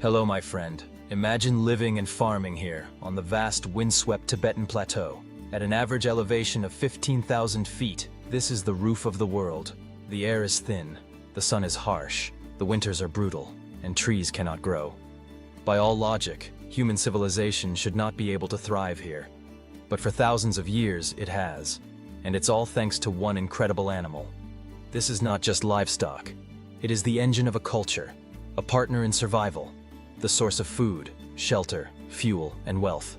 Hello, my friend. Imagine living and farming here on the vast windswept Tibetan Plateau. At an average elevation of 15,000 feet, this is the roof of the world. The air is thin, the sun is harsh, the winters are brutal, and trees cannot grow. By all logic, human civilization should not be able to thrive here. But for thousands of years, it has. And it's all thanks to one incredible animal. This is not just livestock. It is the engine of a culture, a partner in survival, the source of food, shelter, fuel, and wealth.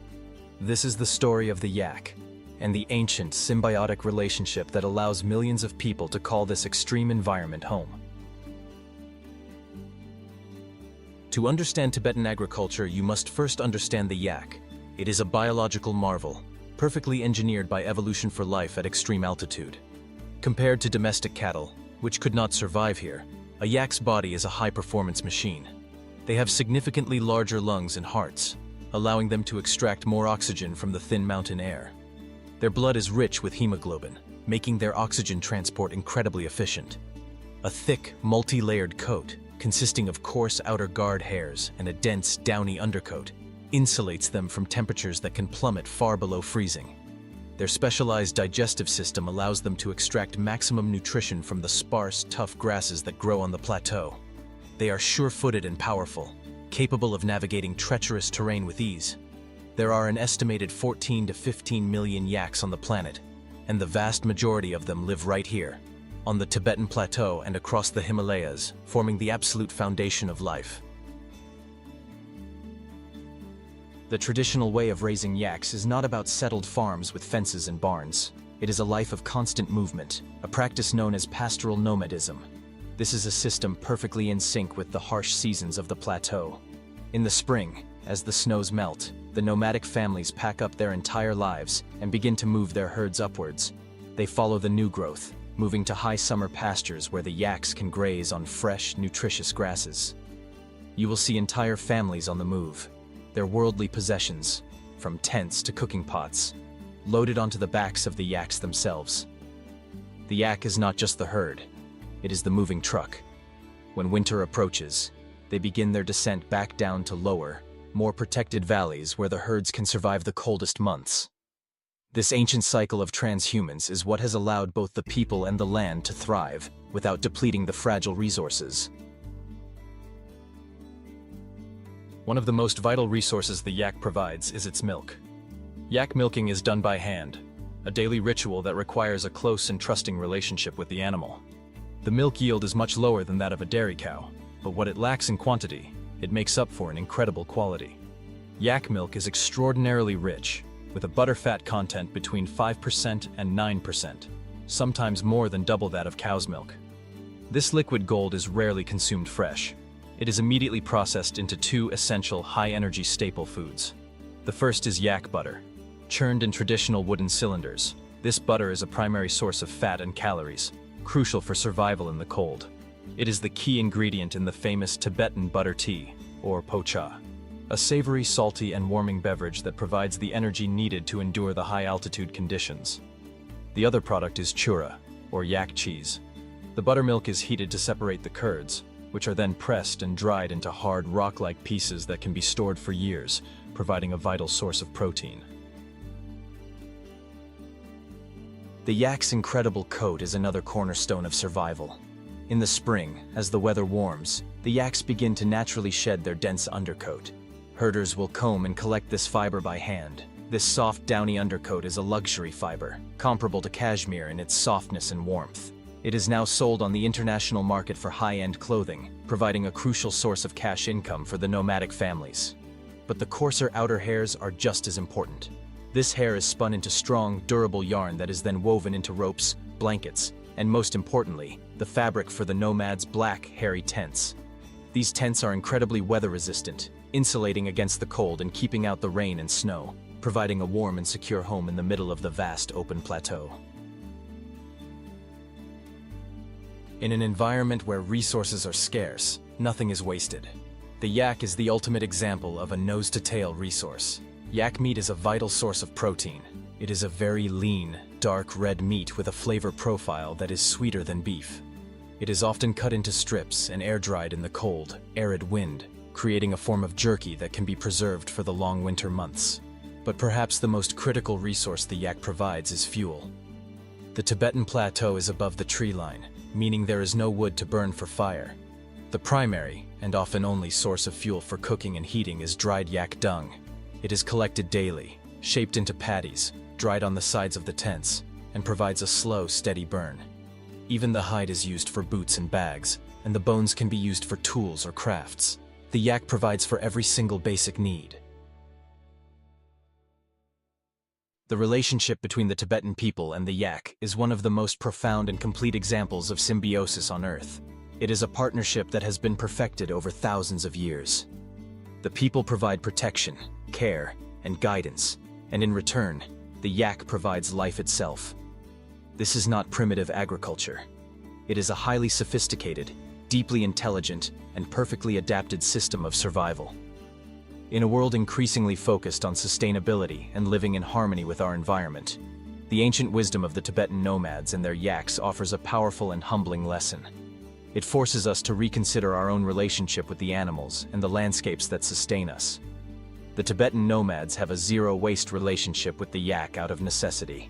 This is the story of the yak, and the ancient symbiotic relationship that allows millions of people to call this extreme environment home. To understand Tibetan agriculture, you must first understand the yak. It is a biological marvel, perfectly engineered by evolution for life at extreme altitude. Compared to domestic cattle, which could not survive here, a yak's body is a high-performance machine. They have significantly larger lungs and hearts, allowing them to extract more oxygen from the thin mountain air. Their blood is rich with hemoglobin, making their oxygen transport incredibly efficient. A thick, multi-layered coat, consisting of coarse outer guard hairs and a dense, downy undercoat, insulates them from temperatures that can plummet far below freezing. Their specialized digestive system allows them to extract maximum nutrition from the sparse, tough grasses that grow on the plateau. They are sure-footed and powerful, capable of navigating treacherous terrain with ease. There are an estimated 14 to 15 million yaks on the planet, and the vast majority of them live right here, on the Tibetan Plateau and across the Himalayas, forming the absolute foundation of life. The traditional way of raising yaks is not about settled farms with fences and barns. It is a life of constant movement, a practice known as pastoral nomadism. This is a system perfectly in sync with the harsh seasons of the plateau. In the spring, as the snows melt, the nomadic families pack up their entire lives and begin to move their herds upwards. They follow the new growth, moving to high summer pastures where the yaks can graze on fresh, nutritious grasses. You will see entire families on the move, their worldly possessions, from tents to cooking pots, loaded onto the backs of the yaks themselves. The yak is not just the herd, it is the moving truck. When winter approaches, they begin their descent back down to lower, more protected valleys where the herds can survive the coldest months. This ancient cycle of transhumance is what has allowed both the people and the land to thrive without depleting the fragile resources. One of the most vital resources the yak provides is its milk. Yak milking is done by hand, a daily ritual that requires a close and trusting relationship with the animal. The milk yield is much lower than that of a dairy cow, but what it lacks in quantity, it makes up for in incredible quality. Yak milk is extraordinarily rich, with a butterfat content between 5% and 9%, sometimes more than double that of cow's milk. This liquid gold is rarely consumed fresh. It is immediately processed into two essential high-energy staple foods. The first is yak butter. Churned in traditional wooden cylinders, this butter is a primary source of fat and calories, crucial for survival in the cold. It is the key ingredient in the famous Tibetan butter tea, or po cha, a savory, salty, and warming beverage that provides the energy needed to endure the high-altitude conditions. The other product is chura, or yak cheese. The buttermilk is heated to separate the curds, which are then pressed and dried into hard rock-like pieces that can be stored for years, providing a vital source of protein. The yak's incredible coat is another cornerstone of survival. In the spring, as the weather warms, the yaks begin to naturally shed their dense undercoat. Herders will comb and collect this fiber by hand. This soft, downy undercoat is a luxury fiber, comparable to cashmere in its softness and warmth. It is now sold on the international market for high-end clothing, providing a crucial source of cash income for the nomadic families. But the coarser outer hairs are just as important. This hair is spun into strong, durable yarn that is then woven into ropes, blankets, and most importantly, the fabric for the nomads' black, hairy tents. These tents are incredibly weather-resistant, insulating against the cold and keeping out the rain and snow, providing a warm and secure home in the middle of the vast open plateau. In an environment where resources are scarce, nothing is wasted. The yak is the ultimate example of a nose-to-tail resource. Yak meat is a vital source of protein. It is a very lean, dark red meat with a flavor profile that is sweeter than beef. It is often cut into strips and air-dried in the cold, arid wind, creating a form of jerky that can be preserved for the long winter months. But perhaps the most critical resource the yak provides is fuel. The Tibetan plateau is above the tree line, meaning there is no wood to burn for fire. The primary, and often only source of fuel for cooking and heating is dried yak dung. It is collected daily, shaped into patties, dried on the sides of the tents, and provides a slow, steady burn. Even the hide is used for boots and bags, and the bones can be used for tools or crafts. The yak provides for every single basic need. The relationship between the Tibetan people and the yak is one of the most profound and complete examples of symbiosis on Earth. It is a partnership that has been perfected over thousands of years. The people provide protection, care, and guidance, and in return, the yak provides life itself. This is not primitive agriculture. It is a highly sophisticated, deeply intelligent, and perfectly adapted system of survival. In a world increasingly focused on sustainability and living in harmony with our environment, the ancient wisdom of the Tibetan nomads and their yaks offers a powerful and humbling lesson. It forces us to reconsider our own relationship with the animals and the landscapes that sustain us. The Tibetan nomads have a zero-waste relationship with the yak out of necessity.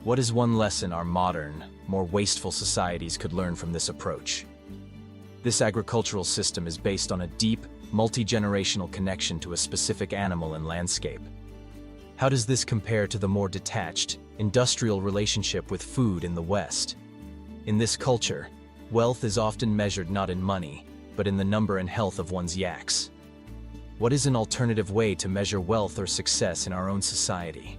What is one lesson our modern, more wasteful societies could learn from this approach? This agricultural system is based on a deep, multi-generational connection to a specific animal and landscape. How does this compare to the more detached, industrial relationship with food in the West? In this culture, wealth is often measured not in money, but in the number and health of one's yaks. What is an alternative way to measure wealth or success in our own society?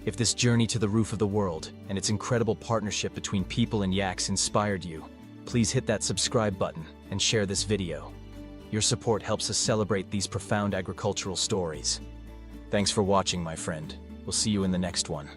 If this journey to the roof of the world and its incredible partnership between people and yaks inspired you, please hit that subscribe button and share this video. Your support helps us celebrate these profound agricultural stories. Thanks for watching, my friend. We'll see you in the next one.